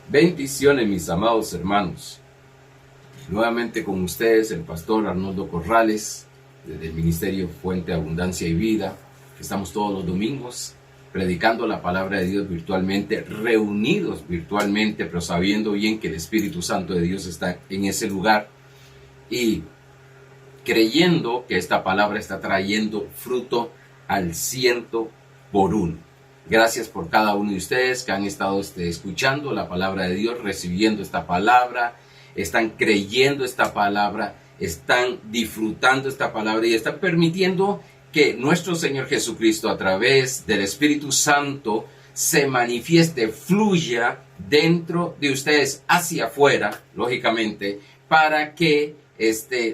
Bendiciones, mis amados hermanos. Nuevamente con ustedes el pastor Arnoldo Corrales, desde el Ministerio Fuente Abundancia y Vida. Estamos todos los domingos predicando la palabra de Dios virtualmente, reunidos virtualmente, pero sabiendo bien que el Espíritu Santo de Dios está en ese lugar y creyendo que esta palabra está trayendo fruto al 100%. Gracias por cada uno de ustedes que han estado escuchando la palabra de Dios, recibiendo esta palabra, están creyendo esta palabra, están disfrutando esta palabra y están permitiendo que nuestro Señor Jesucristo a través del Espíritu Santo se manifieste, fluya dentro de ustedes hacia afuera, lógicamente, para que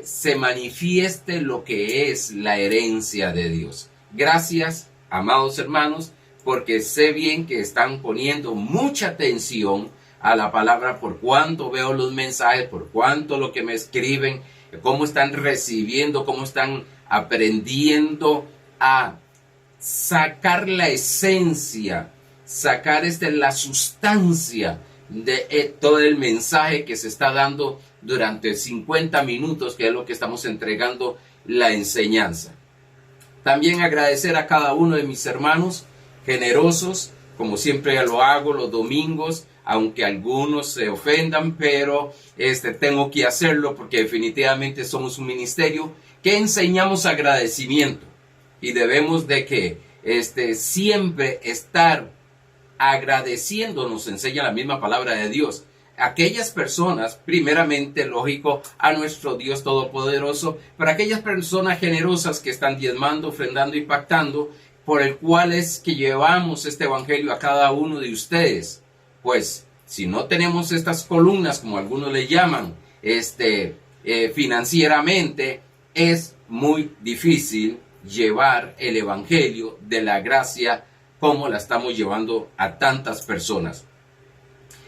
se manifieste lo que es la herencia de Dios. Gracias, amados hermanos, porque sé bien que están poniendo mucha atención a la palabra, por cuanto veo los mensajes, por cuanto lo que me escriben, cómo están recibiendo, cómo están aprendiendo a sacar la esencia, sacar la sustancia de todo el mensaje que se está dando durante 50 minutos, que es lo que estamos entregando, la enseñanza. También agradecer a cada uno de mis hermanos generosos, como siempre lo hago los domingos, aunque algunos se ofendan, pero tengo que hacerlo porque definitivamente somos un ministerio que enseñamos agradecimiento y debemos de que siempre estar agradeciendo, nos enseña la misma palabra de Dios. Aquellas personas, primeramente, lógico, a nuestro Dios Todopoderoso, pero aquellas personas generosas que están diezmando, ofrendando y pactando, por el cual es que llevamos este evangelio a cada uno de ustedes. Pues, si no tenemos estas columnas, como algunos le llaman, financieramente, es muy difícil llevar el evangelio de la gracia como la estamos llevando a tantas personas.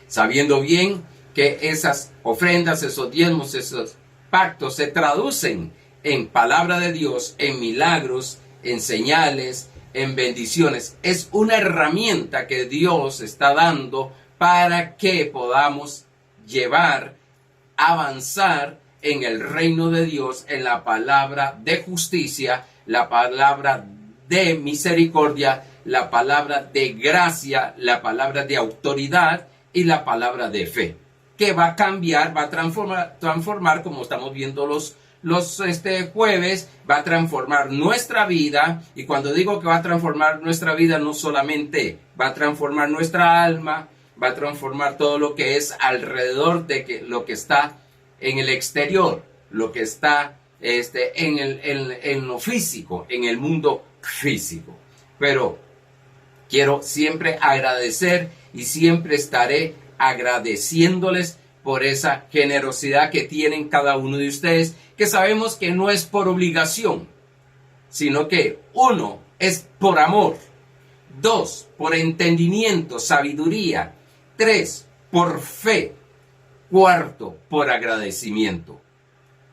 Sabiendo bien que esas ofrendas, esos diezmos, esos pactos se traducen en palabra de Dios, en milagros, en señales, en bendiciones. Es una herramienta que Dios está dando para que podamos llevar, avanzar en el reino de Dios, en la palabra de justicia, la palabra de misericordia, la palabra de gracia, la palabra de autoridad y la palabra de fe, que va a cambiar, va a transformar, como estamos viendo los jueves, va a transformar nuestra vida. Y cuando digo que va a transformar nuestra vida, no solamente va a transformar nuestra alma, va a transformar todo lo que es alrededor de lo que está en el exterior, lo que está en lo físico, en el mundo físico. Pero quiero siempre agradecer y siempre estaré agradeciéndoles por esa generosidad que tienen cada uno de ustedes, que sabemos que no es por obligación, sino que uno, es por amor; dos, por entendimiento, sabiduría; tres, por fe; cuarto, por agradecimiento,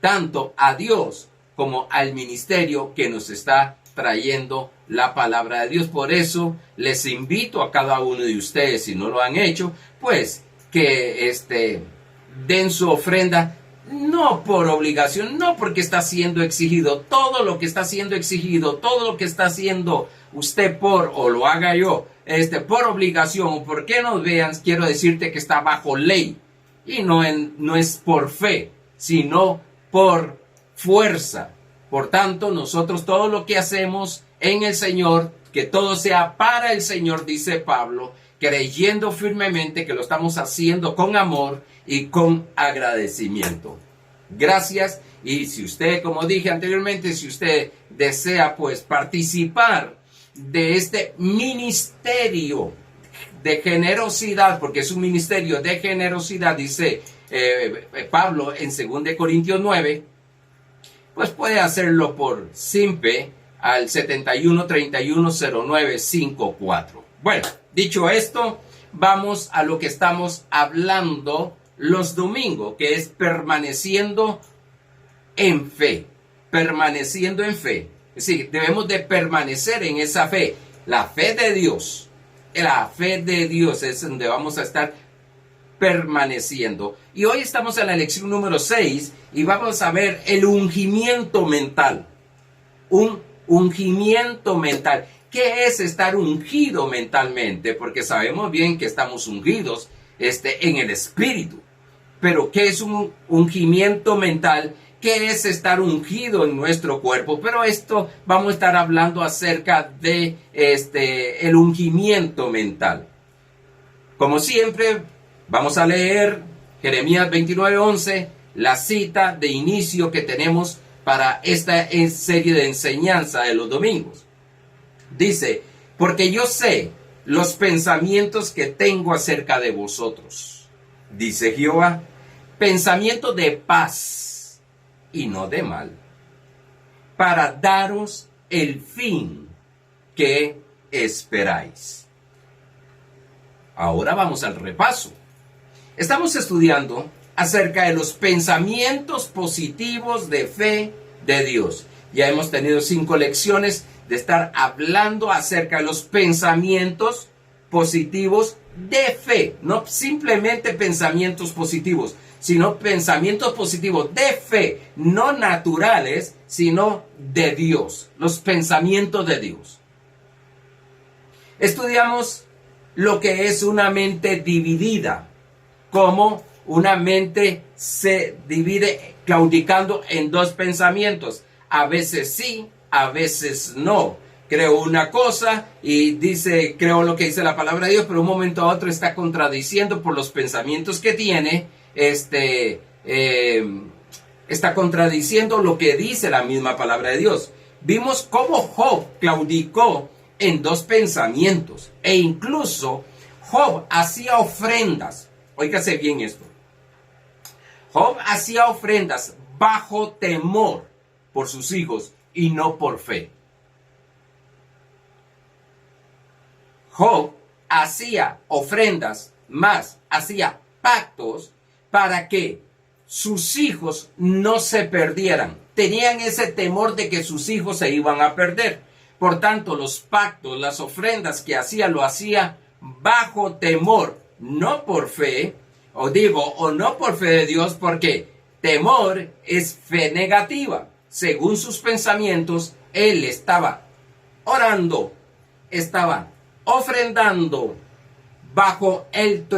tanto a Dios como al ministerio que nos está trayendo la palabra de Dios. Por eso les invito a cada uno de ustedes, si no lo han hecho, pues que den su ofrenda, no por obligación, no porque está siendo exigido. Todo lo que está siendo exigido, todo lo que está haciendo usted o lo haga yo, por obligación o porque nos vean, quiero decirte que está bajo ley, y no es por fe, sino por fuerza. Por tanto, nosotros todo lo que hacemos en el Señor, que todo sea para el Señor, dice Pablo, creyendo firmemente que lo estamos haciendo con amor y con agradecimiento. Gracias. Y si usted, como dije anteriormente, si usted desea pues participar de este ministerio de generosidad, porque es un ministerio de generosidad, dice Pablo en 2 Corintios 9, pues puede hacerlo por Simpe al 71310954. Bueno, dicho esto, vamos a lo que estamos hablando los domingos, que es permaneciendo en fe. Permaneciendo en fe. Es decir, debemos de permanecer en esa fe. La fe de Dios. La fe de Dios es donde vamos a estar permaneciendo. Y hoy estamos en la lección número 6 y vamos a ver el ungimiento mental. Un ungimiento mental. ¿Qué es estar ungido mentalmente? Porque sabemos bien que estamos ungidos en el espíritu. Pero ¿qué es un ungimiento mental? ¿Qué es estar ungido en nuestro cuerpo? Pero esto vamos a estar hablando acerca de el ungimiento mental. Como siempre, vamos a leer Jeremías 29:11, la cita de inicio que tenemos para esta serie de enseñanza de los domingos. Dice, porque yo sé los pensamientos que tengo acerca de vosotros, dice Jehová, pensamiento de paz y no de mal, para daros el fin que esperáis. Ahora vamos al repaso. Estamos estudiando acerca de los pensamientos positivos de fe de Dios. Ya hemos tenido 5 lecciones de estar hablando acerca de los pensamientos positivos de fe. No simplemente pensamientos positivos, sino pensamientos positivos de fe, no naturales, sino de Dios. Los pensamientos de Dios. Estudiamos lo que es una mente dividida, como una mente se divide claudicando en 2 pensamientos. A veces sí, a veces no. Creo una cosa y creo lo que dice la palabra de Dios, pero un momento a otro está contradiciendo por los pensamientos que tiene, está contradiciendo lo que dice la misma palabra de Dios. Vimos cómo Job claudicó en 2 pensamientos e incluso Job hacía ofrendas. Óigase bien esto. Job hacía ofrendas bajo temor por sus hijos y no por fe. Job hacía ofrendas, más hacía pactos para que sus hijos no se perdieran. Tenían ese temor de que sus hijos se iban a perder. Por tanto, los pactos, las ofrendas que hacía, lo hacía bajo temor, no por fe, o no por fe de Dios, porque temor es fe negativa. Según sus pensamientos, él estaba orando, estaba ofrendando bajo el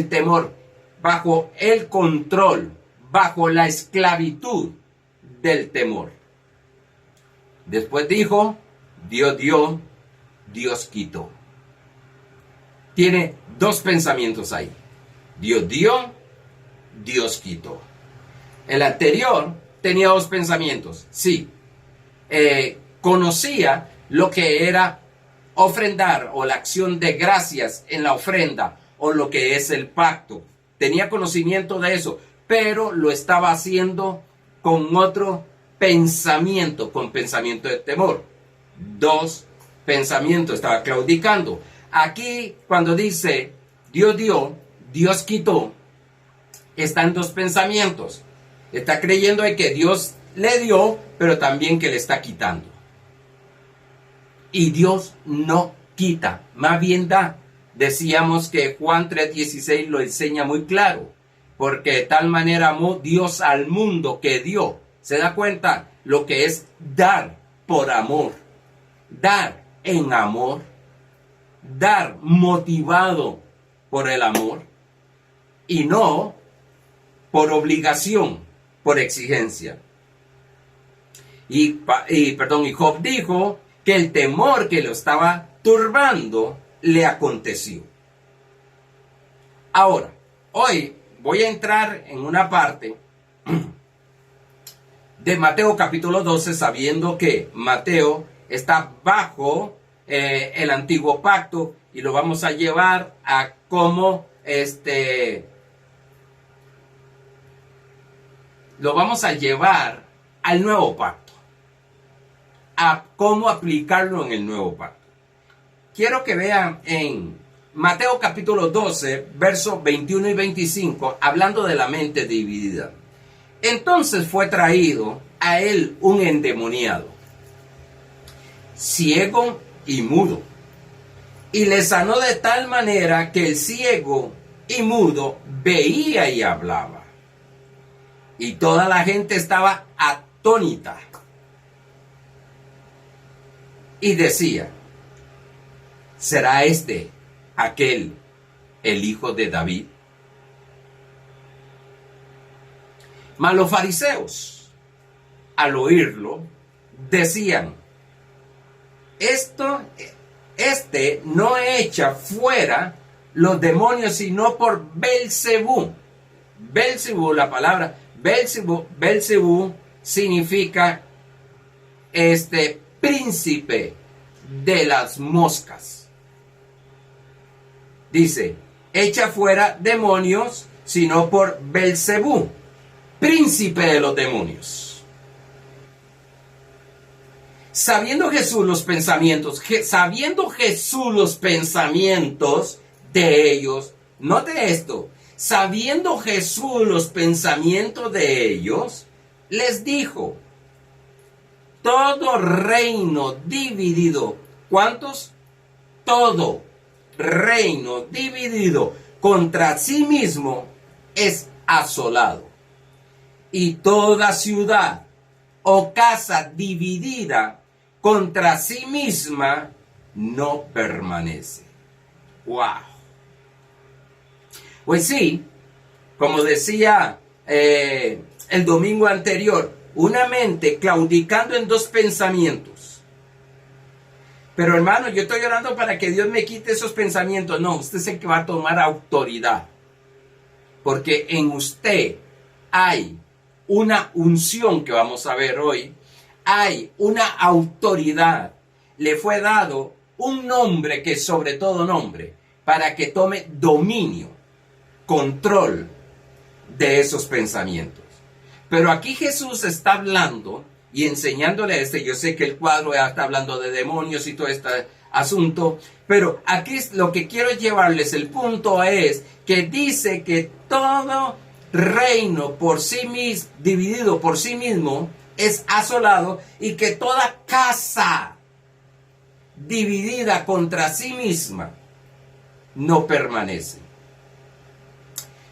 temor, bajo el control, bajo la esclavitud del temor. Después dijo, Dios dio, Dios quitó. Tiene 2 pensamientos ahí. Dios dio, Dios quitó. El anterior tenía 2 pensamientos. Sí, conocía lo que era ofrendar o la acción de gracias en la ofrenda o lo que es el pacto. Tenía conocimiento de eso, pero lo estaba haciendo con otro pensamiento, con pensamiento de temor. 2 pensamientos, estaba claudicando. Aquí, cuando dice Dios dio, Dios quitó, están 2 pensamientos. Está creyendo de que Dios le dio, pero también que le está quitando. Y Dios no quita, más bien da. Decíamos que Juan 3:16 lo enseña muy claro. Porque de tal manera amó Dios al mundo que dio. ¿Se da cuenta? Lo que es dar por amor. Dar en amor. Dar motivado por el amor. Y no por obligación, por exigencia. Y Job dijo que el temor que lo estaba turbando le aconteció. Ahora, hoy voy a entrar en una parte de Mateo capítulo 12, sabiendo que Mateo está bajo el antiguo pacto y lo vamos a llevar a cómo lo vamos a llevar al nuevo pacto, a cómo aplicarlo en el nuevo pacto. Quiero que vean en Mateo capítulo 12, versos 21 y 25, hablando de la mente dividida. Entonces fue traído a él un endemoniado, ciego y mudo, y le sanó de tal manera que el ciego y mudo veía y hablaba. Y toda la gente estaba atónita. Y decía, ¿será este aquel el hijo de David? Mas los fariseos, al oírlo, decían, este no echa fuera los demonios sino por Belcebú. Belcebú, la palabra Belcebú significa príncipe de las moscas. Dice, echa fuera demonios sino por Belcebú, príncipe de los demonios. Sabiendo Jesús los pensamientos de ellos, note esto, sabiendo Jesús los pensamientos de ellos, les dijo, todo reino dividido, ¿cuántos? Todo reino dividido contra sí mismo es asolado. Y toda ciudad o casa dividida contra sí misma no permanece. ¡Wow! Pues sí, como decía el domingo anterior, una mente claudicando en dos pensamientos. Pero hermano, yo estoy orando para que Dios me quite esos pensamientos. No, usted es el que va a tomar autoridad. Porque en usted hay una unción que vamos a ver hoy. Hay una autoridad. Le fue dado un nombre que es sobre todo nombre, para que tome dominio, control de esos pensamientos. Pero aquí Jesús está hablando y enseñándole a yo sé que el cuadro ya está hablando de demonios y todo este asunto, pero aquí lo que quiero llevarles, el punto es que dice que todo reino por sí mismo, dividido por sí mismo, es asolado, y que toda casa dividida contra sí misma no permanece.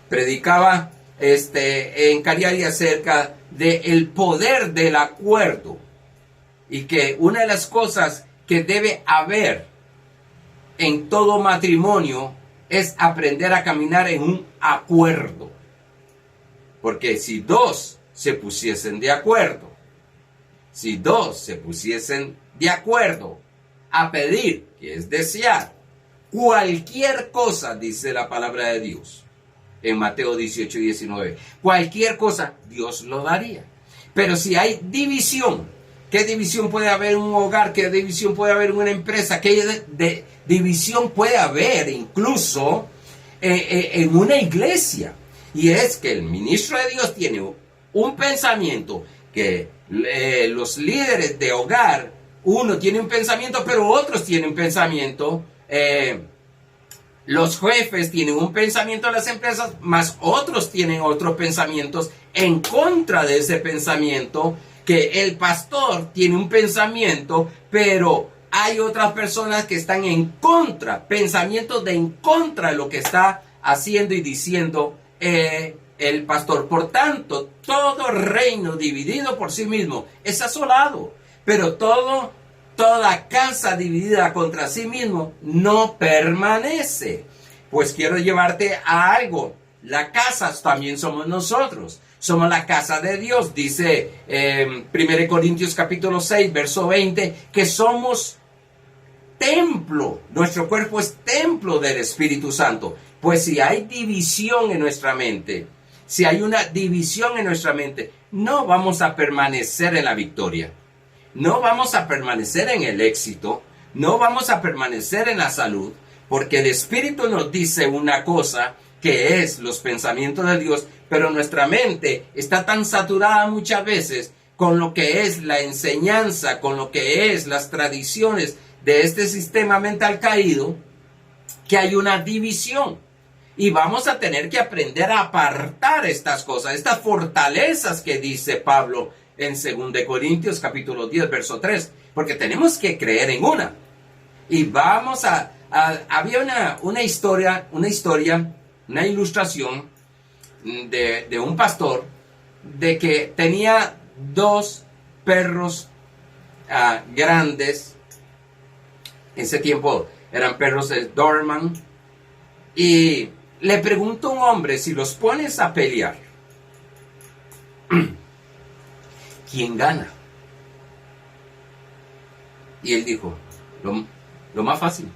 Predicaba en Cariari acerca del poder del acuerdo, y que una de las cosas que debe haber en todo matrimonio es aprender a caminar en un acuerdo. Porque si dos se pusiesen de acuerdo a pedir, que es desear, cualquier cosa, dice la palabra de Dios, en Mateo 18 y 19, cualquier cosa Dios lo daría. Pero si hay división, ¿qué división puede haber en un hogar? ¿Qué división puede haber en una empresa? ¿Qué división puede haber incluso en una iglesia? Y es que el ministro de Dios tiene un pensamiento, que los líderes de hogar, uno tiene un pensamiento, pero otros tienen un pensamiento. Los jefes tienen un pensamiento en las empresas, más otros tienen otros pensamientos en contra de ese pensamiento, que el pastor tiene un pensamiento, pero hay otras personas que están en contra, pensamientos de en contra de lo que está haciendo y diciendo el pastor. Por tanto, todo reino dividido por sí mismo es asolado, pero toda casa dividida contra sí mismo no permanece. Pues quiero llevarte a algo. La casa también somos nosotros. Somos la casa de Dios. Dice 1 Corintios capítulo 6, verso 20, que somos templo. Nuestro cuerpo es templo del Espíritu Santo. Pues si hay división en nuestra mente, si hay una división en nuestra mente, no vamos a permanecer en la victoria. No vamos a permanecer en el éxito, no vamos a permanecer en la salud, porque el Espíritu nos dice una cosa que es los pensamientos de Dios, pero nuestra mente está tan saturada muchas veces con lo que es la enseñanza, con lo que es las tradiciones de este sistema mental caído, que hay una división. Y vamos a tener que aprender a apartar estas cosas, estas fortalezas que dice Pablo en 2 Corintios capítulo 10, verso 3, porque tenemos que creer en una. Y vamos había una historia, una ilustración de un pastor de que tenía dos perros grandes. En ese tiempo eran perros de Doberman. Y le preguntó a un hombre, si los pones a pelear, ¿quién gana? Y él dijo, lo más fácil.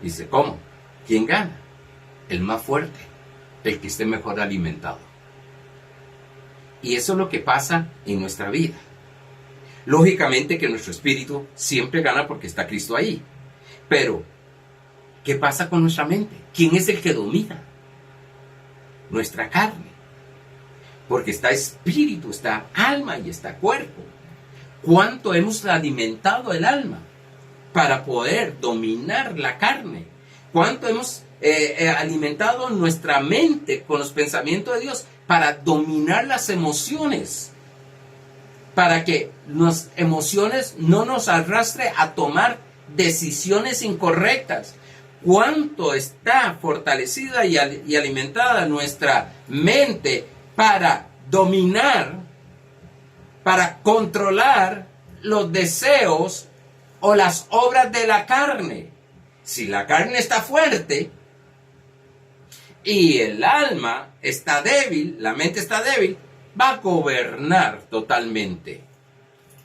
Dice, ¿cómo? ¿Quién gana? El más fuerte, el que esté mejor alimentado. Y eso es lo que pasa en nuestra vida. Lógicamente que nuestro espíritu siempre gana porque está Cristo ahí. Pero, ¿qué pasa con nuestra mente? ¿Quién es el que domina? Nuestra carne. Porque está espíritu, está alma y está cuerpo. ¿Cuánto hemos alimentado el alma para poder dominar la carne? ¿Cuánto hemos alimentado nuestra mente con los pensamientos de Dios para dominar las emociones? Para que las emociones no nos arrastre a tomar decisiones incorrectas. ¿Cuánto está fortalecida y alimentada nuestra mente para dominar, para controlar los deseos o las obras de la carne? Si la carne está fuerte y el alma está débil, la mente está débil, va a gobernar totalmente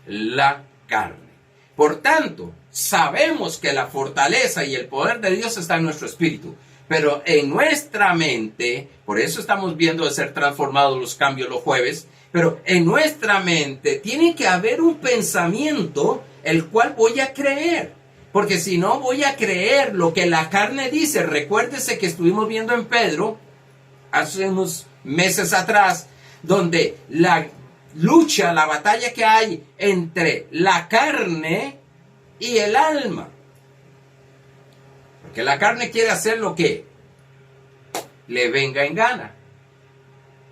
la carne. Por tanto, sabemos que la fortaleza y el poder de Dios está en nuestro espíritu, pero en nuestra mente, por eso estamos viendo de ser transformados los cambios los jueves, pero en nuestra mente tiene que haber un pensamiento el cual voy a creer. Porque si no voy a creer lo que la carne dice. Recuérdese que estuvimos viendo en Pedro hace unos meses atrás, donde la lucha, la batalla que hay entre la carne y el alma. Porque la carne quiere hacer lo que le venga en gana.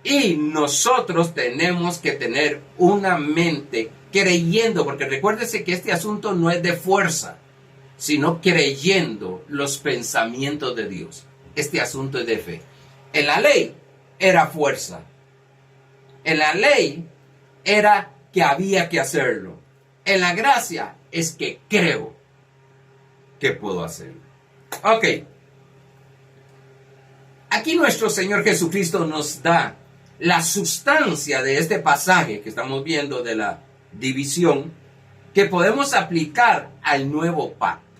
Y nosotros tenemos que tener una mente creyendo, porque recuérdese que este asunto no es de fuerza, sino creyendo los pensamientos de Dios. Este asunto es de fe. En la ley era fuerza. En la ley era que había que hacerlo. En la gracia es que creo que puedo hacerlo. Ok. Aquí nuestro Señor Jesucristo nos da la sustancia de este pasaje que estamos viendo de la división, que podemos aplicar al nuevo pacto.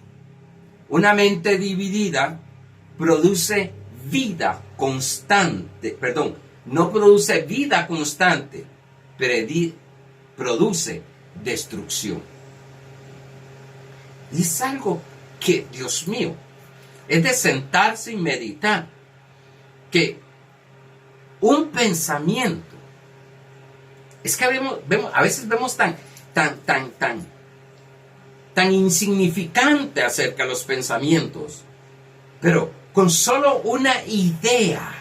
Una mente dividida produce vida constante, no produce vida constante, produce destrucción. Y es algo que, Dios mío, es de sentarse y meditar, que un pensamiento, es que a veces vemos tan insignificante acerca de los pensamientos, pero con solo una idea,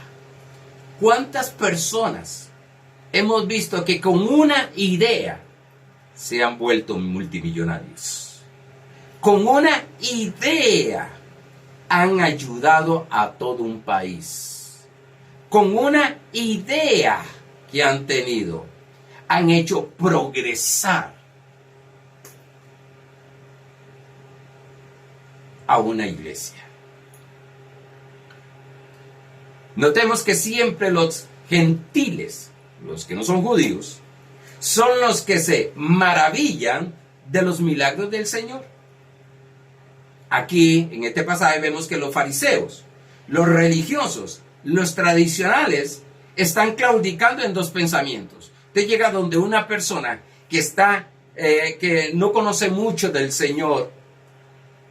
¿cuántas personas hemos visto que con una idea se han vuelto multimillonarios? Con una idea han ayudado a todo un país. Con una idea que han tenido, han hecho progresar a una iglesia. Notemos que siempre los gentiles, los que no son judíos, son los que se maravillan de los milagros del Señor. Aquí, en este pasaje, vemos que los fariseos, los religiosos, los tradicionales, están claudicando en dos pensamientos. Usted llega donde una persona que no conoce mucho del Señor,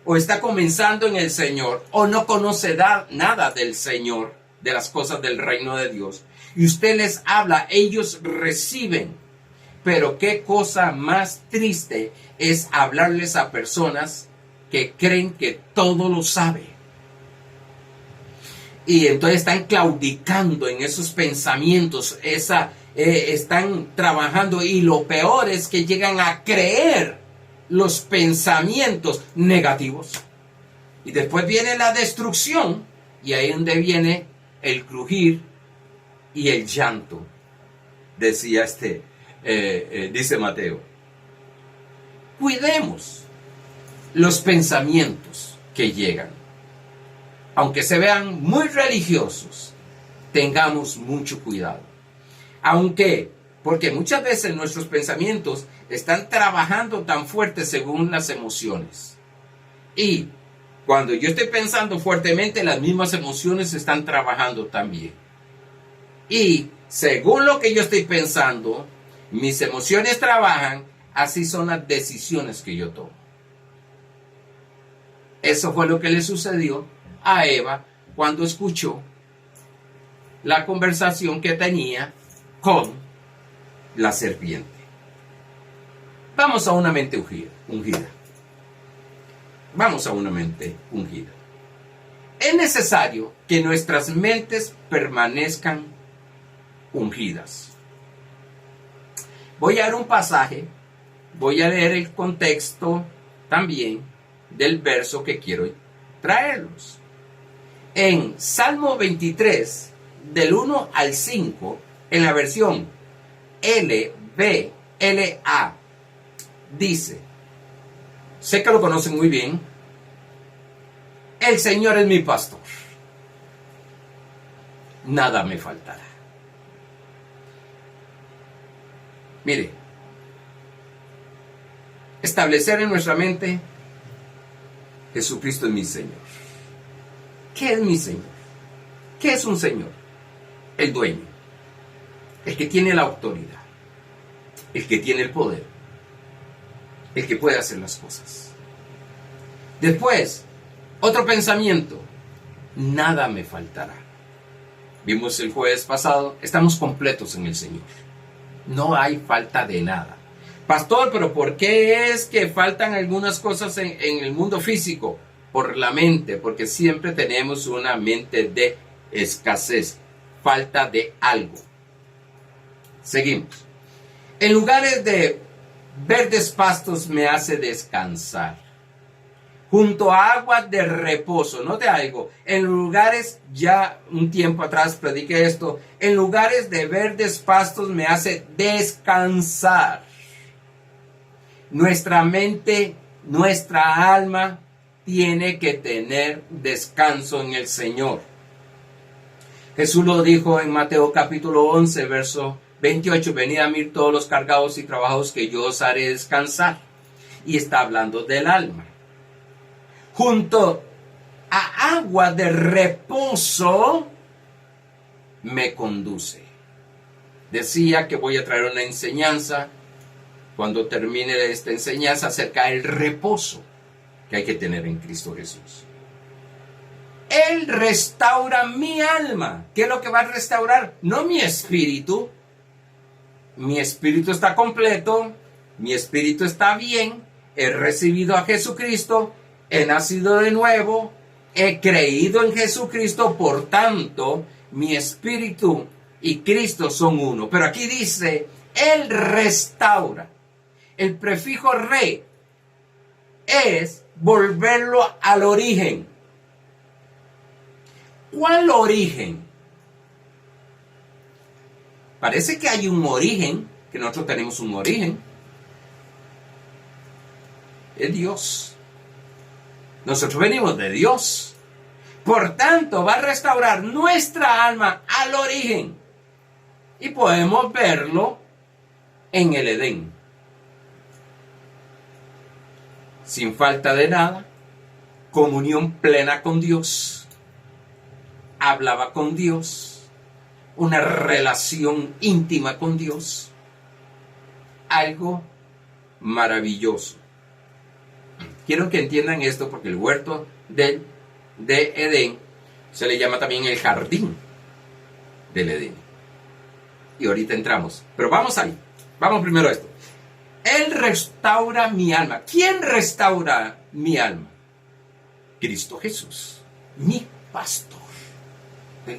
o está comenzando en el Señor, o no conoce nada del Señor, de las cosas del reino de Dios, y usted les habla, ellos reciben. Pero qué cosa más triste es hablarles a personas que creen que todo lo sabe. Y entonces están claudicando en esos pensamientos, están trabajando, y lo peor es que llegan a creer los pensamientos negativos. Y después viene la destrucción, y ahí es donde viene el crujir y el llanto, decía dice Mateo. Cuidemos los pensamientos que llegan. Aunque se vean muy religiosos, tengamos mucho cuidado. Porque muchas veces nuestros pensamientos están trabajando tan fuerte según las emociones. Y cuando yo estoy pensando fuertemente, las mismas emociones están trabajando también. Y según lo que yo estoy pensando, mis emociones trabajan, así son las decisiones que yo tomo. Eso fue lo que le sucedió a Eva cuando escuchó la conversación que tenía con la serpiente. Vamos a una mente ungida. Vamos a una mente ungida. Es necesario que nuestras mentes permanezcan ungidas. Voy a dar un pasaje, voy a leer el contexto también del verso que quiero traerlos. En Salmo 23, del 1 al 5, en la versión LBLA, dice, sé que lo conocen muy bien, el Señor es mi pastor, nada me faltará. Mire, establecer en nuestra mente, Jesucristo es mi Señor. ¿Qué es mi Señor? ¿Qué es un Señor? El dueño, el que tiene la autoridad, el que tiene el poder, el que puede hacer las cosas. Después, otro pensamiento, nada me faltará. Vimos el jueves pasado, estamos completos en el Señor. No hay falta de nada. Pastor, pero ¿por qué es que faltan algunas cosas en el mundo físico? Por la mente, porque siempre tenemos una mente de escasez, falta de algo. Seguimos. En lugares de verdes pastos me hace descansar. Junto a aguas de reposo. Note algo. En lugares, ya un tiempo atrás prediqué esto. En lugares de verdes pastos me hace descansar. Nuestra mente, nuestra alma tiene que tener descanso en el Señor. Jesús lo dijo en Mateo capítulo 11, verso 28. Venid a mí todos los cargados y trabajados que yo os haré descansar. Y está hablando del alma. Junto a agua de reposo me conduce. Decía que voy a traer una enseñanza cuando termine esta enseñanza acerca del reposo que hay que tener en Cristo Jesús. Él restaura mi alma. ¿Qué es lo que va a restaurar? No mi espíritu. Mi espíritu está completo. Mi espíritu está bien. He recibido a Jesucristo. He nacido de nuevo. He creído en Jesucristo. Por tanto, mi espíritu y Cristo son uno. Pero aquí dice, Él restaura. El prefijo re es volverlo al origen. ¿Cuál origen? Parece que hay un origen, que nosotros tenemos un origen. Es Dios. Nosotros venimos de Dios. Por tanto, va a restaurar nuestra alma al origen. Y podemos verlo en el Edén. Sin falta de nada, comunión plena con Dios. Hablaba con Dios, una relación íntima con Dios, algo maravilloso. Quiero que entiendan esto porque el huerto de Edén se le llama también el jardín del Edén. Y ahorita entramos, pero vamos ahí, vamos primero a esto. Él restaura mi alma. ¿Quién restaura mi alma? Cristo Jesús, mi pastor.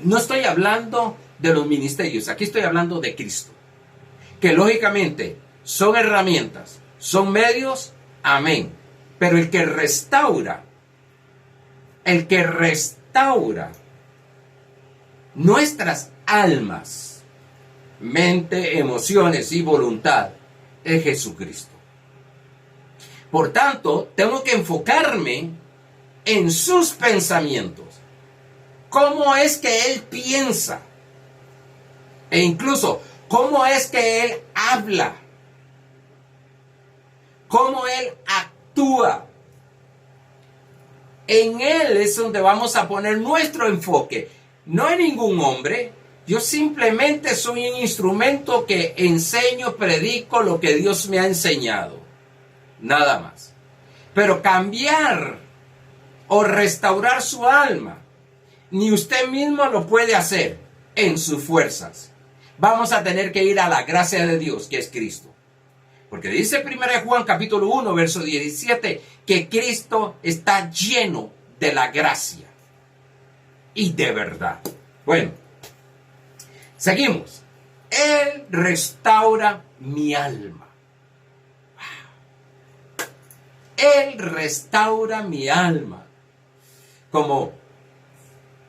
No estoy hablando de los ministerios, aquí estoy hablando de Cristo. Que lógicamente son herramientas, son medios, amén. Pero el que restaura nuestras almas, mente, emociones y voluntad es Jesucristo. Por tanto, tengo que enfocarme en sus pensamientos. ¿Cómo es que Él piensa? E incluso, ¿cómo es que Él habla? ¿Cómo Él actúa? En Él es donde vamos a poner nuestro enfoque. No en ningún hombre. Yo simplemente soy un instrumento que enseño, predico lo que Dios me ha enseñado. Nada más. Pero cambiar o restaurar su alma, ni usted mismo lo puede hacer en sus fuerzas. Vamos a tener que ir a la gracia de Dios, que es Cristo. Porque dice 1 Juan capítulo 1, verso 17, que Cristo está lleno de la gracia y de verdad. Bueno, seguimos. Él restaura mi alma. Él restaura mi alma. Como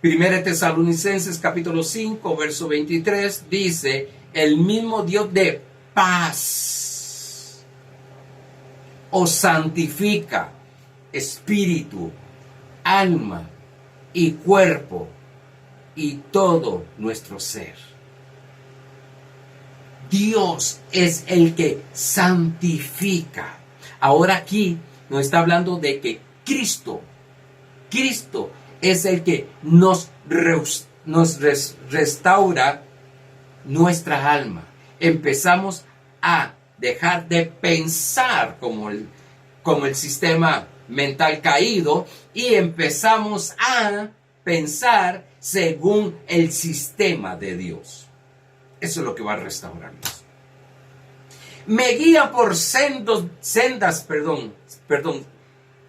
1 Tesalonicenses capítulo 5, verso 23 dice, el mismo Dios de paz os santifica espíritu, alma y cuerpo y todo nuestro ser. Dios es el que santifica. Ahora aquí nos está hablando de que Cristo es el que nos restaura nuestra alma. Empezamos a dejar de pensar como el sistema mental caído y empezamos a pensar según el sistema de Dios. Eso es lo que va a restaurarnos. Me guía por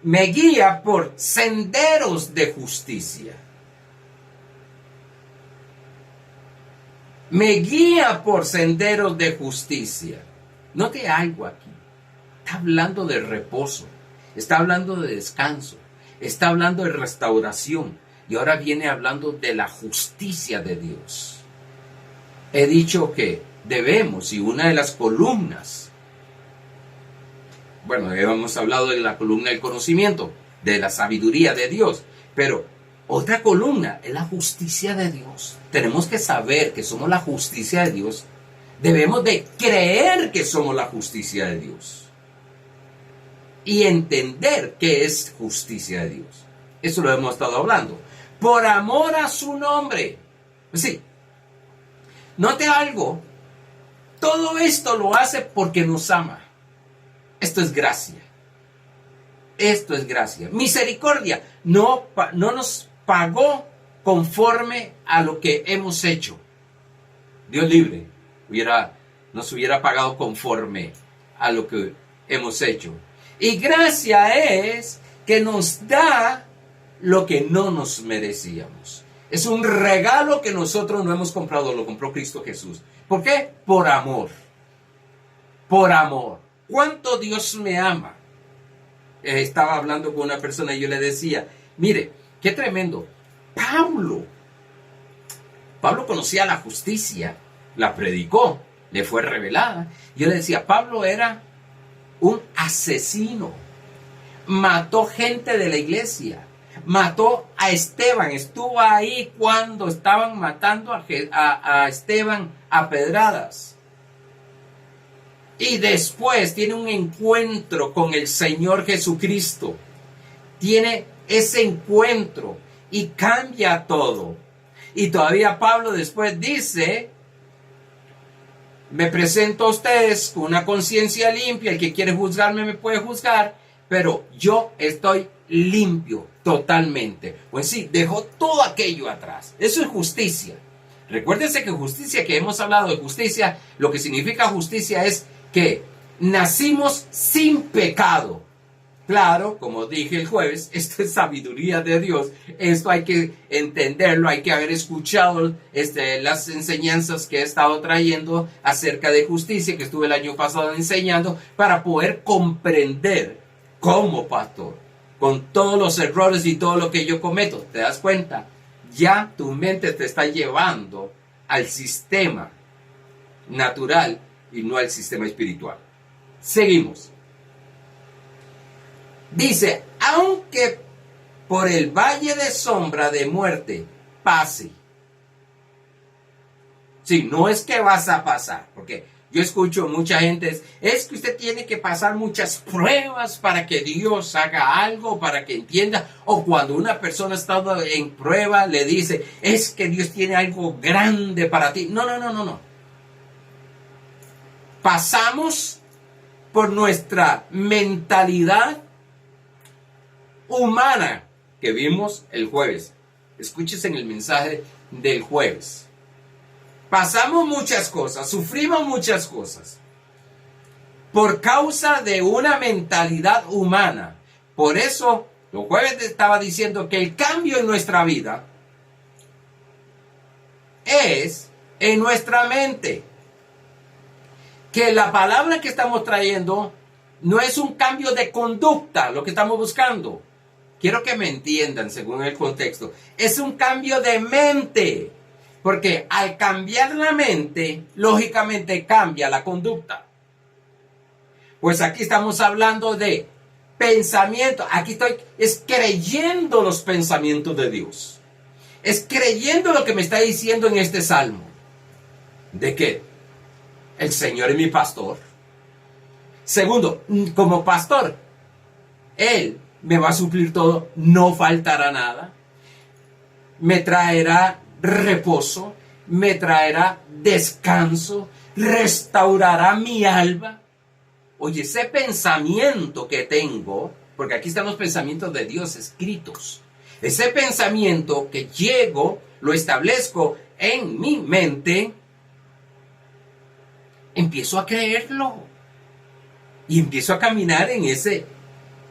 me guía por senderos de justicia. Me guía por senderos de justicia. Note algo aquí. Está hablando de reposo. Está hablando de descanso. Está hablando de restauración. Y ahora viene hablando de la justicia de Dios. He dicho que debemos, y una de las columnas, bueno, hemos hablado de la columna del conocimiento, de la sabiduría de Dios, pero otra columna es la justicia de Dios. Tenemos que saber que somos la justicia de Dios. Debemos de creer que somos la justicia de Dios. Y entender qué es justicia de Dios. Eso lo hemos estado hablando. Por amor a su nombre. Sí. Note algo. Todo esto lo hace porque nos ama. Esto es gracia. Esto es gracia. Misericordia. No nos pagó conforme a lo que hemos hecho. Dios libre. Nos hubiera pagado conforme a lo que hemos hecho. Y gracia es que nos da lo que no nos merecíamos. Es un regalo que nosotros no hemos comprado, lo compró Cristo Jesús. ¿Por qué? Por amor. Por amor. ¿Cuánto Dios me ama? Estaba hablando con una persona y yo le decía, mire, qué tremendo. Pablo conocía la justicia, la predicó, le fue revelada. Yo le decía, Pablo era un asesino. Mató gente de la iglesia. Mató a Esteban. Estuvo ahí cuando estaban matando a Esteban a pedradas. Y después tiene un encuentro con el Señor Jesucristo. Tiene ese encuentro y cambia todo. Y todavía Pablo después dice, me presento a ustedes con una conciencia limpia, el que quiere juzgarme me puede juzgar, pero yo estoy limpio totalmente. Pues sí, dejó todo aquello atrás. Eso es justicia. Recuérdense que justicia, que hemos hablado de justicia, lo que significa justicia es que nacimos sin pecado. Claro, como dije el jueves, esto es sabiduría de Dios. Esto hay que entenderlo, hay que haber escuchado las enseñanzas que he estado trayendo acerca de justicia, que estuve el año pasado enseñando, para poder comprender como pastor, con todos los errores y todo lo que yo cometo. ¿Te das cuenta ya tu mente te está llevando al sistema natural y no al sistema espiritual. Seguimos. Dice, aunque por el valle de sombra de muerte pase. Sí, no es que vas a pasar, porque yo escucho mucha gente, es que usted tiene que pasar muchas pruebas para que Dios haga algo, para que entienda. O cuando una persona está en prueba, le dice, es que Dios tiene algo grande para ti. No, no, no, no, no. Pasamos por nuestra mentalidad humana que vimos el jueves. Escúchese en el mensaje del jueves. Pasamos muchas cosas, sufrimos muchas cosas por causa de una mentalidad humana. Por eso, los jueves te estaba diciendo que el cambio en nuestra vida es en nuestra mente. Que la palabra que estamos trayendo no es un cambio de conducta, lo que estamos buscando. Quiero que me entiendan según el contexto. Es un cambio de mente. Porque al cambiar la mente, lógicamente cambia la conducta. Pues aquí estamos hablando de pensamiento. Aquí es creyendo los pensamientos de Dios. Es creyendo lo que me está diciendo en este salmo. ¿De qué? El Señor es mi pastor. Segundo, como pastor, Él me va a suplir todo, no faltará nada. Me traerá reposo, me traerá descanso, restaurará mi alma. Oye, ese pensamiento que tengo, porque aquí están los pensamientos de Dios escritos, ese pensamiento que llego, lo establezco en mi mente, empiezo a creerlo y empiezo a caminar en ese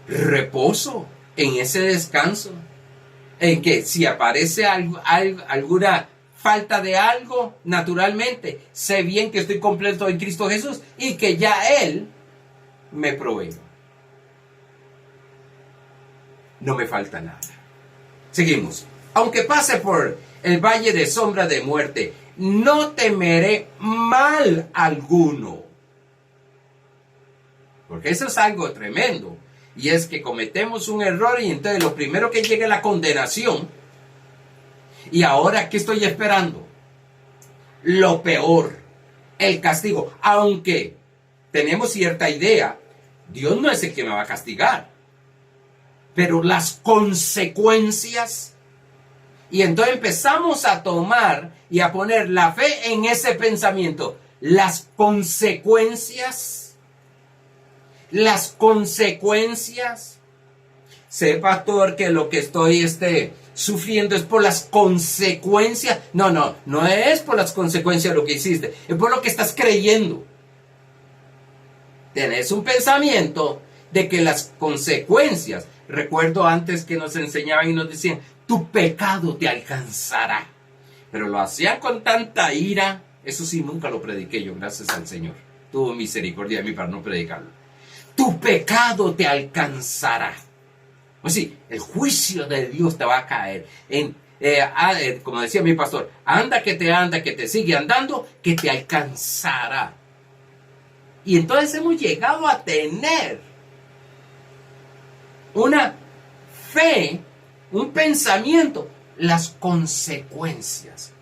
reposo, en ese descanso. En que si aparece alguna falta de algo, naturalmente, sé bien que estoy completo en Cristo Jesús y que ya Él me provee. No me falta nada. Seguimos. Aunque pase por el valle de sombra de muerte, no temeré mal alguno. Porque eso es algo tremendo. Y es que cometemos un error y entonces lo primero que llega es la condenación. Y ahora, ¿qué estoy esperando? Lo peor, el castigo. Aunque tenemos cierta idea, Dios no es el que me va a castigar. Pero las consecuencias. Y entonces empezamos a tomar y a poner la fe en ese pensamiento. Las consecuencias. Las consecuencias. Sé, pastor, que lo que estoy sufriendo es por las consecuencias. No es por las consecuencias de lo que hiciste, es por lo que estás creyendo. Tenés un pensamiento de que las consecuencias, recuerdo antes que nos enseñaban y nos decían, tu pecado te alcanzará. Pero lo hacían con tanta ira, eso sí, nunca lo prediqué yo, gracias al Señor. Tuvo misericordia de mí para no predicarlo. Tu pecado te alcanzará. Pues sí, el juicio de Dios te va a caer. Como decía mi pastor, anda, que te sigue andando, que te alcanzará. Y entonces hemos llegado a tener una fe, un pensamiento, las consecuencias.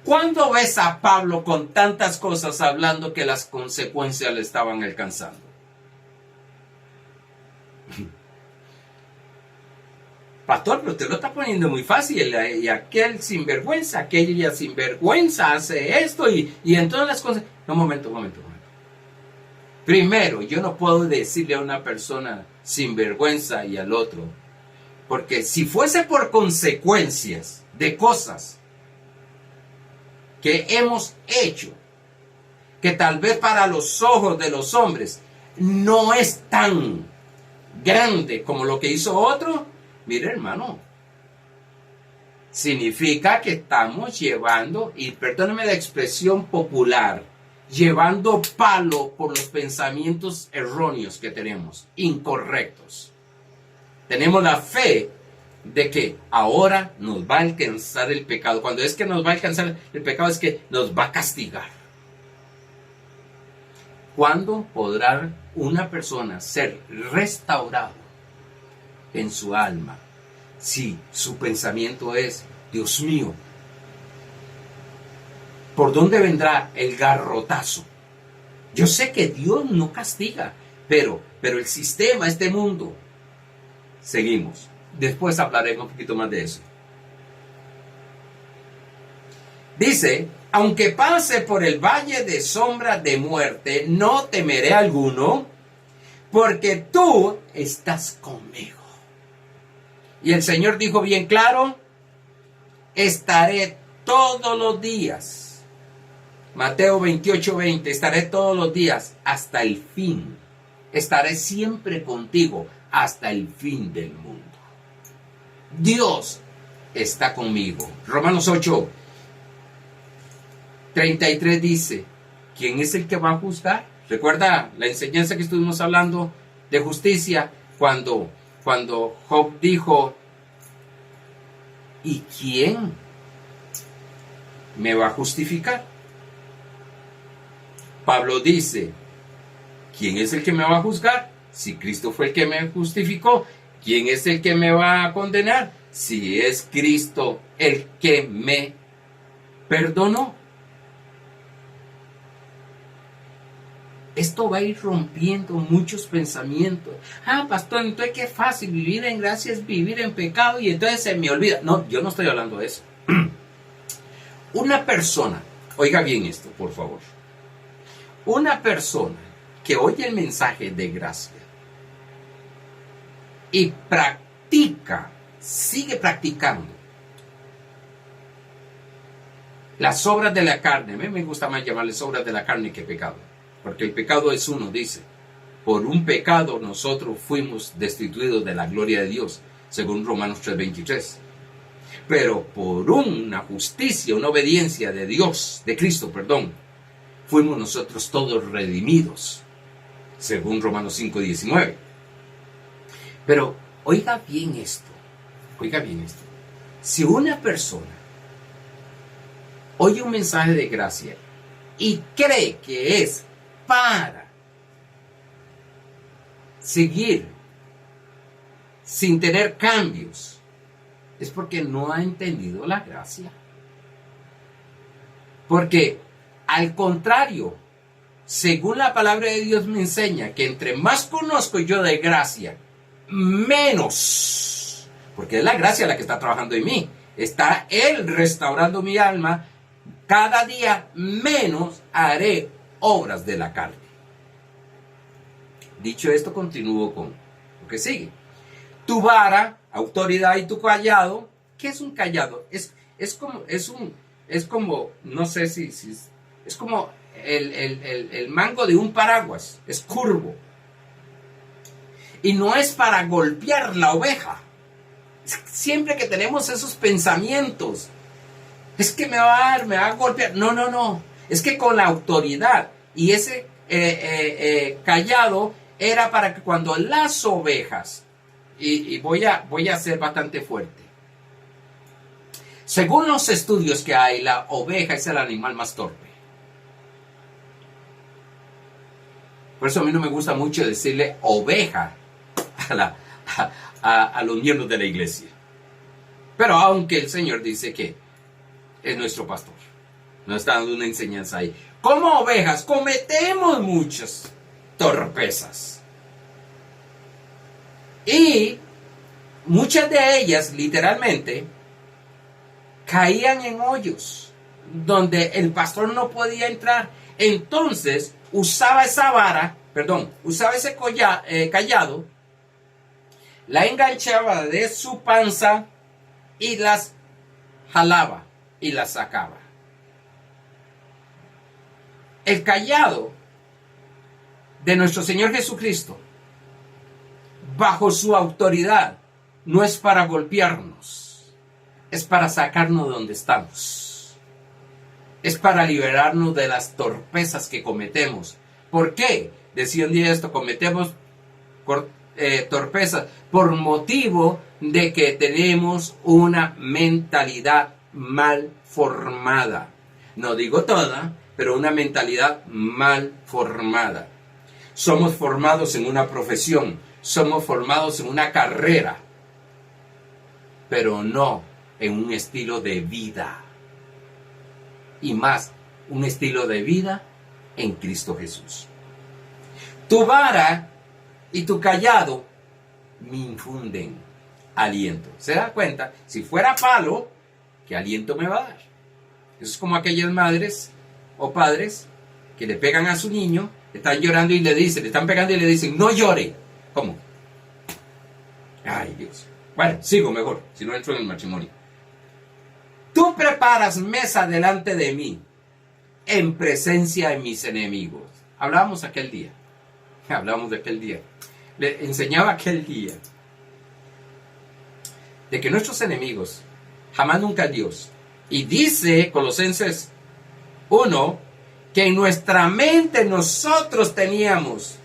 ¿Cuándo ves a Pablo con tantas cosas hablando que las consecuencias le estaban alcanzando? Pastor, pero te lo está poniendo muy fácil. Y aquel sinvergüenza, aquella sinvergüenza hace esto y en todas las cosas. No, un momento. Primero, yo no puedo decirle a una persona sinvergüenza y al otro. Porque si fuese por consecuencias de cosas que hemos hecho, que tal vez para los ojos de los hombres no es tan grande como lo que hizo otro, mire, hermano, significa que estamos llevando, y perdóneme la expresión popular, llevando palo por los pensamientos erróneos que tenemos, incorrectos. Tenemos la fe de que ahora nos va a alcanzar el pecado. Cuando es que nos va a alcanzar el pecado, es que nos va a castigar. ¿Cuándo podrá una persona ser restaurada en su alma si su pensamiento es: Dios mío, ¿por dónde vendrá el garrotazo? Yo sé que Dios no castiga, pero el sistema, este mundo. Seguimos. Después hablaremos un poquito más de eso. Dice: aunque pase por el valle de sombra de muerte, no temeré alguno, porque tú estás conmigo. Y el Señor dijo bien claro: estaré todos los días. Mateo 28:20, estaré todos los días hasta el fin. Estaré siempre contigo hasta el fin del mundo. Dios está conmigo. Romanos 8:33 dice: ¿quién es el que va a juzgar? Recuerda la enseñanza que estuvimos hablando de justicia cuando Job dijo: ¿y quién me va a justificar? Pablo dice: ¿quién es el que me va a juzgar? Si Cristo fue el que me justificó, ¿quién es el que me va a condenar? Si es Cristo el que me perdonó. Esto va a ir rompiendo muchos pensamientos. Pastor, entonces qué fácil, vivir en gracia es vivir en pecado y entonces se me olvida. No, yo no estoy hablando de eso. Una persona, oiga bien esto, por favor. Una persona que oye el mensaje de gracia y practica, sigue practicando las obras de la carne. A mí me gusta más llamarles obras de la carne que pecado, porque el pecado es uno, dice: por un pecado nosotros fuimos destituidos de la gloria de Dios, según Romanos 3:23. Pero por una justicia, una obediencia de Dios, de Cristo, perdón, fuimos nosotros todos redimidos, según Romanos 5:19. Pero oiga bien esto, oiga bien esto. Si una persona oye un mensaje de gracia y cree que es para seguir sin tener cambios, es porque no ha entendido la gracia. Porque al contrario, según la palabra de Dios me enseña que entre más conozco yo de gracia, menos, porque es la gracia la que está trabajando en mí, está Él restaurando mi alma, cada día menos haré obras de la carne. Dicho esto, continúo con lo que sigue. Tu vara, autoridad, y tu callado. ¿Qué es un callado? Es como, no sé si es como el mango de un paraguas, es curvo. Y no es para golpear la oveja. Siempre que tenemos esos pensamientos, es que me va a golpear. No. Es que con la autoridad. Y ese callado era para que cuando las ovejas, y voy a ser bastante fuerte. Según los estudios que hay, la oveja es el animal más torpe. Por eso a mí no me gusta mucho decirle oveja a los miembros de la iglesia. Pero aunque el Señor dice que es nuestro pastor, nos está dando una enseñanza ahí. Como ovejas cometemos muchas torpezas. Y muchas de ellas, literalmente, caían en hoyos donde el pastor no podía entrar. Entonces usaba esa vara, usaba ese callado, la enganchaba de su panza y las jalaba y las sacaba. El callado de nuestro Señor Jesucristo, bajo su autoridad, no es para golpearnos, es para sacarnos de donde estamos. Es para liberarnos de las torpezas que cometemos. ¿Por qué? Decía un día esto, cometemos torpezas por motivo de que tenemos una mentalidad mal formada. No digo toda, pero una mentalidad mal formada. Somos formados en una profesión, somos formados en una carrera, pero no en un estilo de vida. Y más, un estilo de vida en Cristo Jesús. Tu vara y tu callado me infunden aliento. ¿Se da cuenta? Si fuera palo, ¿qué aliento me va a dar? Eso es como aquellas madres o padres que le pegan a su niño, están llorando y le están pegando y le dicen, no llore. ¿Cómo? Ay, Dios. Bueno, sigo mejor, si no entro en el matrimonio. Tú preparas mesa delante de mí, en presencia de mis enemigos. Hablamos de aquel día. Le enseñaba aquel día de que nuestros enemigos, jamás nunca Dios. Y dice Colosenses 1, que en nuestra mente nosotros teníamos,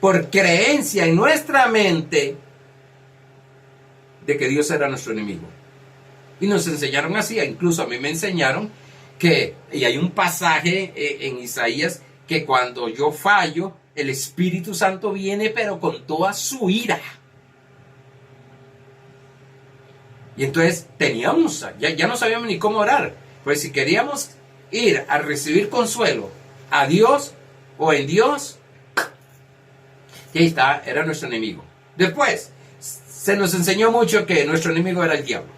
por creencia en nuestra mente, de que Dios era nuestro enemigo. Y nos enseñaron así, incluso a mí me enseñaron que, y hay un pasaje en Isaías, que cuando yo fallo, el Espíritu Santo viene, pero con toda su ira. Y entonces teníamos, ya no sabíamos ni cómo orar. Pues si queríamos ir a recibir consuelo a Dios o en Dios, y ahí está, era nuestro enemigo. Después, se nos enseñó mucho que nuestro enemigo era el diablo.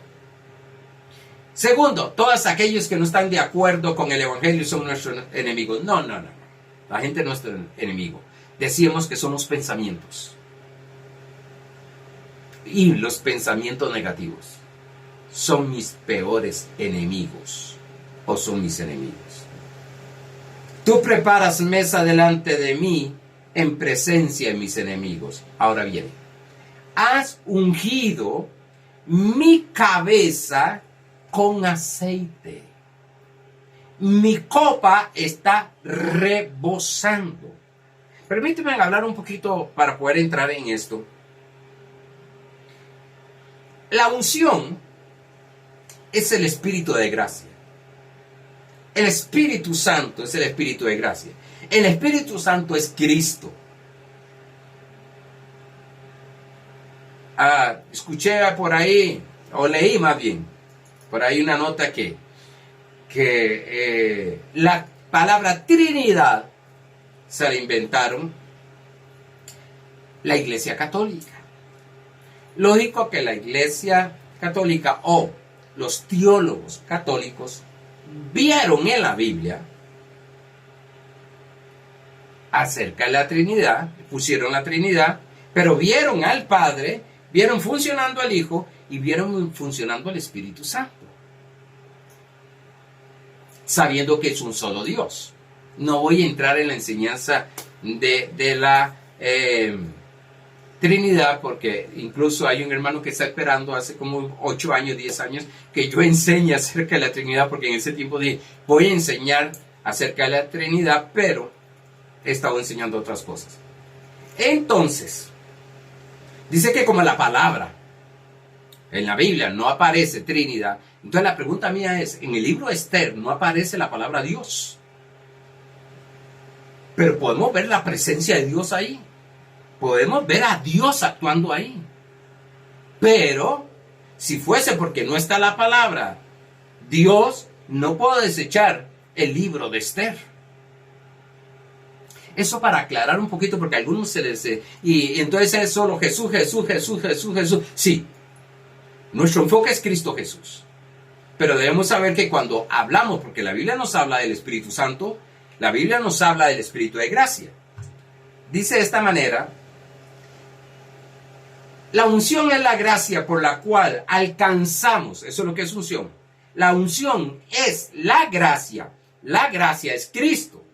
Segundo, todos aquellos que no están de acuerdo con el Evangelio son nuestros enemigos. No. La gente no es nuestro enemigo. Decíamos que son los pensamientos. Y los pensamientos negativos son mis peores enemigos. O son mis enemigos. Tú preparas mesa delante de mí en presencia de mis enemigos. Ahora bien, has ungido mi cabeza con aceite. Mi copa está rebosando. Permíteme hablar un poquito para poder entrar en esto. La unción es el espíritu de gracia. El Espíritu Santo es el espíritu de gracia. El Espíritu Santo es Cristo. Escuché por ahí, o leí más bien, por ahí una nota que la palabra Trinidad se la inventaron la Iglesia Católica. Lógico que la Iglesia Católica o los teólogos católicos vieron en la Biblia acerca de la Trinidad, pusieron la Trinidad, pero vieron al Padre, vieron funcionando al Hijo y vieron funcionando al Espíritu Santo, sabiendo que es un solo Dios. No voy a entrar en la enseñanza de la Trinidad, porque incluso hay un hermano que está esperando hace como 8 años, 10 años, que yo enseñe acerca de la Trinidad, porque en ese tiempo dije, voy a enseñar acerca de la Trinidad, pero he estado enseñando otras cosas. Entonces, dice que como la palabra en la Biblia no aparece Trinidad, entonces la pregunta mía es, en el libro de Esther no aparece la palabra Dios, pero podemos ver la presencia de Dios ahí. Podemos ver a Dios actuando ahí. Pero, si fuese porque no está la palabra Dios, no puedo desechar el libro de Esther. Eso para aclarar un poquito, porque a algunos se les... y entonces es solo Jesús. Sí, nuestro enfoque es Cristo Jesús. Pero debemos saber que cuando hablamos, porque la Biblia nos habla del Espíritu Santo, la Biblia nos habla del Espíritu de gracia. Dice de esta manera: la unción es la gracia por la cual alcanzamos, eso es lo que es unción. La unción es la gracia es Cristo.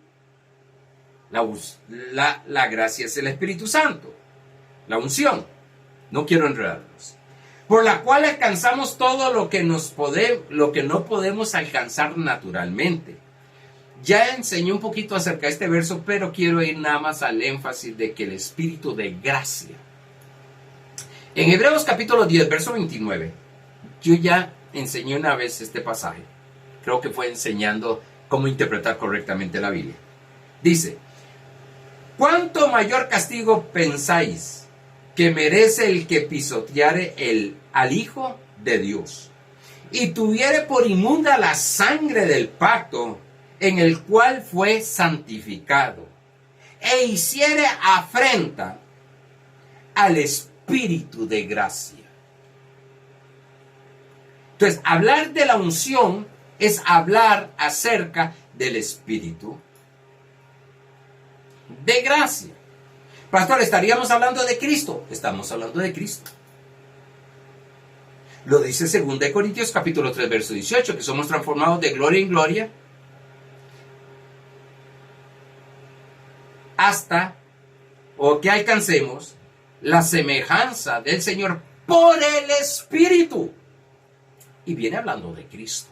La gracia es el Espíritu Santo. La unción, no quiero enredarnos. Por la cual alcanzamos todo lo que no podemos alcanzar naturalmente. Ya enseñé un poquito acerca de este verso, pero quiero ir nada más al énfasis de que el espíritu de gracia. En Hebreos capítulo 10, verso 29, yo ya enseñé una vez este pasaje. Creo que fue enseñando cómo interpretar correctamente la Biblia. Dice, ¿cuánto mayor castigo pensáis que merece el que pisoteare al Hijo de Dios y tuviere por inmunda la sangre del pacto en el cual fue santificado, e hiciere afrenta al Espíritu de gracia? Entonces, hablar de la unción es hablar acerca del Espíritu de gracia. Pastor, ¿estaríamos hablando de Cristo? Estamos hablando de Cristo. Lo dice 2 Corintios capítulo 3, verso 18, que somos transformados de gloria en gloria hasta o que alcancemos la semejanza del Señor por el Espíritu. Y viene hablando de Cristo.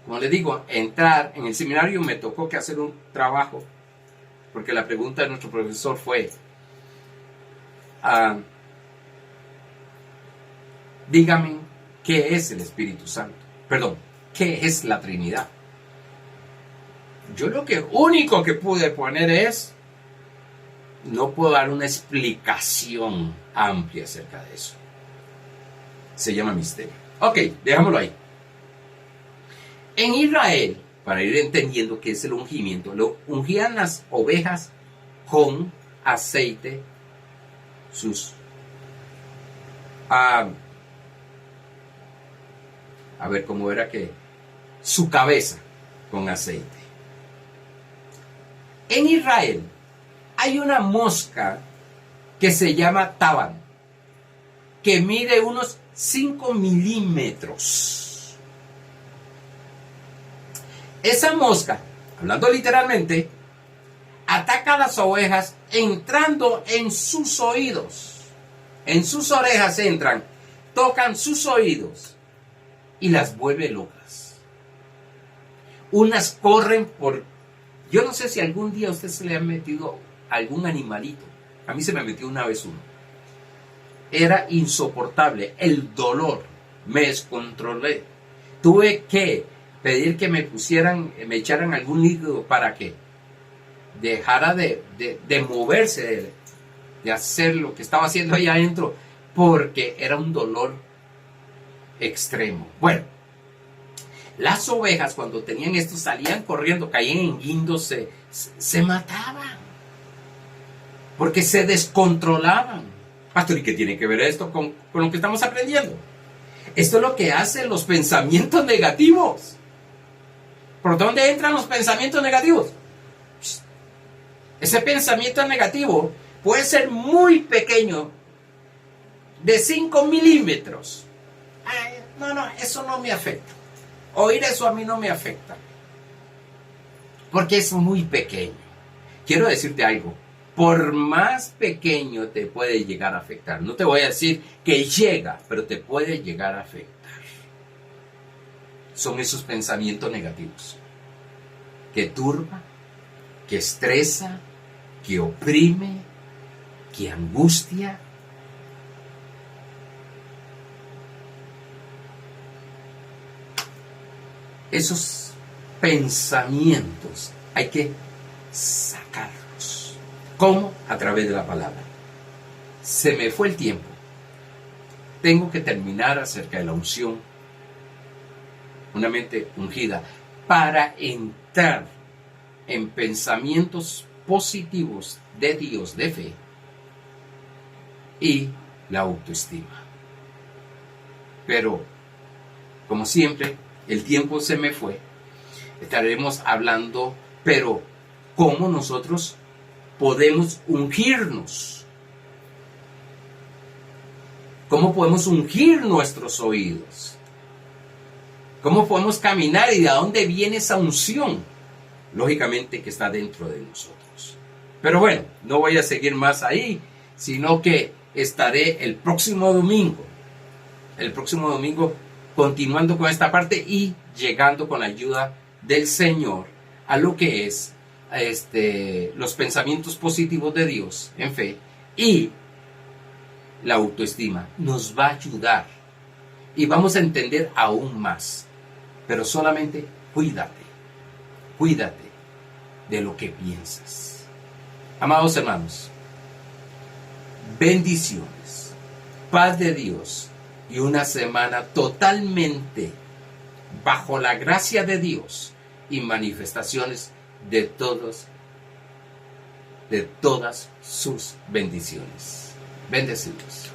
Como les digo, entrar en el seminario me tocó que hacer un trabajo, porque la pregunta de nuestro profesor fue, dígame, ¿qué es el Espíritu Santo? Perdón, ¿qué es la Trinidad? Yo lo único que pude poner es, no puedo dar una explicación amplia acerca de eso. Se llama misterio. Ok, dejámoslo ahí. En Israel, para ir entendiendo qué es el ungimiento, lo ungían las ovejas con aceite, cómo era que su cabeza con aceite. En Israel hay una mosca que se llama taban, que mide unos 5 milímetros. Esa mosca, hablando literalmente, ataca a las ovejas entrando en sus oídos. En sus orejas entran, tocan sus oídos y las vuelve locas. Unas corren por... Yo no sé si algún día a usted se le ha metido algún animalito. A mí se me metió una vez uno. Era insoportable el dolor. Me descontrolé. Tuve que pedir que me echaran algún líquido para que dejara de moverse, de hacer lo que estaba haciendo ahí adentro, porque era un dolor extremo. Bueno, las ovejas cuando tenían esto salían corriendo, caían en guindos, se mataban, porque se descontrolaban. Pastor, ¿y qué tiene que ver esto con lo que estamos aprendiendo? Esto es lo que hacen los pensamientos negativos. ¿Por dónde entran los pensamientos negativos? Ese pensamiento negativo puede ser muy pequeño, de 5 milímetros. Ay, no, eso no me afecta. Oír eso a mí no me afecta, porque es muy pequeño. Quiero decirte algo, por más pequeño te puede llegar a afectar. No te voy a decir que llega, pero te puede llegar a afectar. Son esos pensamientos negativos que turba, que estresa, que oprime, que angustia. Esos pensamientos hay que sacarlos. ¿Cómo? A través de la palabra. Se me fue el tiempo. Tengo que terminar acerca de la unción. Una mente ungida para entrar en pensamientos positivos de Dios, de fe y la autoestima. Pero, como siempre, el tiempo se me fue. Estaremos hablando, pero ¿cómo nosotros podemos ungirnos? ¿Cómo podemos ungir nuestros oídos? ¿Cómo podemos caminar y de dónde viene esa unción? Lógicamente que está dentro de nosotros. Pero bueno, no voy a seguir más ahí, sino que estaré el próximo domingo continuando con esta parte y llegando con la ayuda del Señor a lo que es los pensamientos positivos de Dios en fe, y la autoestima nos va a ayudar y vamos a entender aún más. Pero solamente cuídate de lo que piensas. Amados hermanos, bendiciones, paz de Dios y una semana totalmente bajo la gracia de Dios y manifestaciones de todas sus bendiciones. Bendecidos.